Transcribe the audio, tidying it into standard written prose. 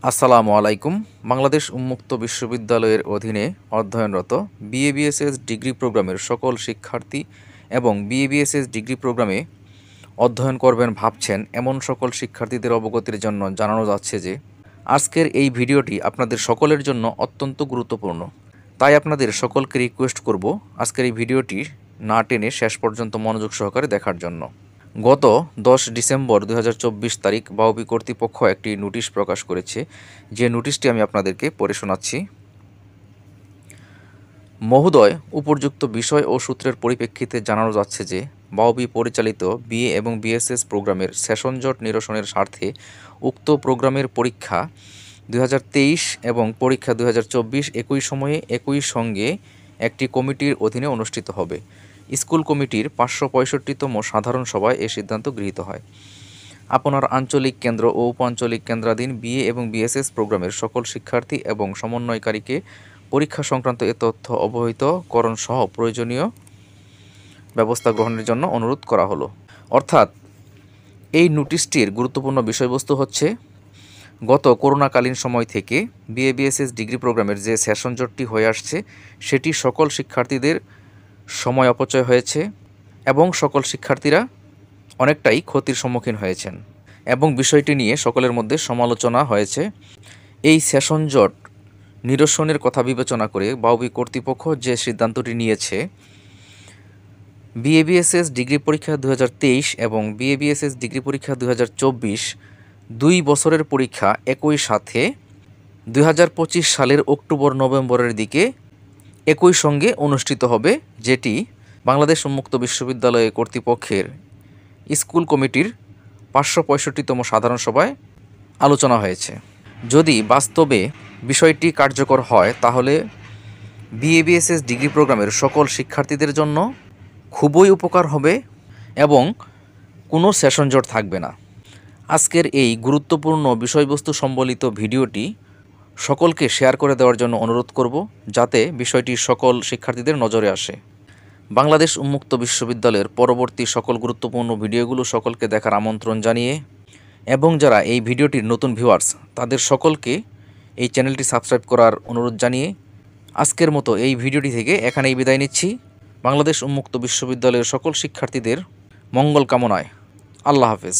আসসালামু আলাইকুম। বাংলাদেশ উন্মুক্ত বিশ্ববিদ্যালয়ের অধীনে অধ্যয়নরত বিএবিএসএস ডিগ্রি প্রোগ্রামের সকল শিক্ষার্থী এবং বিএবিএসএস ডিগ্রি প্রোগ্রামে অধ্যয়ন করবেন ভাবছেন এমন সকল শিক্ষার্থীদের অবগতির জন্য জানানো যাচ্ছে যে আজকের এই ভিডিওটি আপনাদের সকলের জন্য অত্যন্ত গুরুত্বপূর্ণ। তাই আপনাদের সকলকে রিকোয়েস্ট করব আজকের এই ভিডিওটি না টেনে শেষ পর্যন্ত মনোযোগ সহকারে দেখার জন্য। গত 10 ডিসেম্বর 2024 তারিখ বাউবি কর্তৃপক্ষ একটি নোটিশ প্রকাশ করেছে, যে নোটিশটি আমি আপনাদেরকে পড়ে শোনাচ্ছি। মহোদয়, উপর্যুক্ত বিষয় ও সূত্রের পরিপ্রেক্ষিতে জানানো যাচ্ছে যে বাউবি পরিচালিত বিএ এবং বিএসএস প্রোগ্রামের সেশন জট নিরসনের স্বার্থে উক্ত প্রোগ্রামের পরীক্ষা 2023 এবং পরীক্ষা 2024 একই সময়ে একই সঙ্গে একটি কমিটির অধীনে অনুষ্ঠিত হবে। স্কুল কমিটির 565তম সাধারণ সভায় এ সিদ্ধান্ত গৃহীত হয়। আপনার আঞ্চলিক কেন্দ্র ও উপ-আঞ্চলিক কেন্দ্রাধীন বিএ এবং বিএসএস প্রোগ্রামের সকল শিক্ষার্থী এবং সমন্বয়কারীকে পরীক্ষা সংক্রান্ত এ তথ্য অবহিতকরণ সহ প্রয়োজনীয় ব্যবস্থা গ্রহণের জন্য অনুরোধ করা হলো। অর্থাৎ এই নোটিশটির গুরুত্বপূর্ণ বিষয়বস্তু হচ্ছে, গত করোনাকালীন সময় থেকে বিএবিএসএস ডিগ্রি প্রোগ্রামের যে সেশন জটটি হয়ে আসছে সেটি সকল শিক্ষার্থীদের সময় অপচয় হয়েছে এবং সকল শিক্ষার্থীরা অনেকটাই ক্ষতির সম্মুখীন হয়েছেন এবং বিষয়টি নিয়ে সকলের মধ্যে সমালোচনা হয়েছে। এই সেশন জট নিরসনের কথা বিবেচনা করে বাউবি কর্তৃপক্ষ যে সিদ্ধান্তটি নিয়েছে, বিএবিএসএস ডিগ্রি পরীক্ষা 2023 এবং বিএবিএসএস ডিগ্রি পরীক্ষা 2024 2 বছরের পরীক্ষা একই সাথে 2025 সালের অক্টোবর-নভেম্বরের দিকে একই সঙ্গে অনুষ্ঠিত হবে, যেটি বাংলাদেশ উন্মুক্ত বিশ্ববিদ্যালয় কর্তৃপক্ষের স্কুল কমিটির 565তম সাধারণ সভায় আলোচনা হয়েছে। যদি বাস্তবে বিষয়টি কার্যকর হয় তাহলে বিএবিএসএস ডিগ্রি প্রোগ্রামের সকল শিক্ষার্থীদের জন্য খুবই উপকার হবে এবং কোনো সেশন জট থাকবে না। আজকের এই গুরুত্বপূর্ণ বিষয়বস্তু সম্বলিত ভিডিওটি সকলকে শেয়ার করে দেওয়ার জন্য অনুরোধ করব, যাতে বিষয়টি সকল শিক্ষার্থীদের নজরে আসে। বাংলাদেশ উন্মুক্ত বিশ্ববিদ্যালয়ের পরবর্তী সকল গুরুত্বপূর্ণ ভিডিওগুলো সকলকে দেখার আমন্ত্রণ জানিয়ে এবং যারা এই ভিডিওটির নতুন ভিউয়ার্স তাদের সকলকে এই চ্যানেলটি সাবস্ক্রাইব করার অনুরোধ জানিয়ে আজকের মতো এই ভিডিওটি থেকে এখানেই বিদায় নিচ্ছি। বাংলাদেশ উন্মুক্ত বিশ্ববিদ্যালয়ের সকল শিক্ষার্থীদের মঙ্গল কামনায়। আল্লাহ হাফেজ।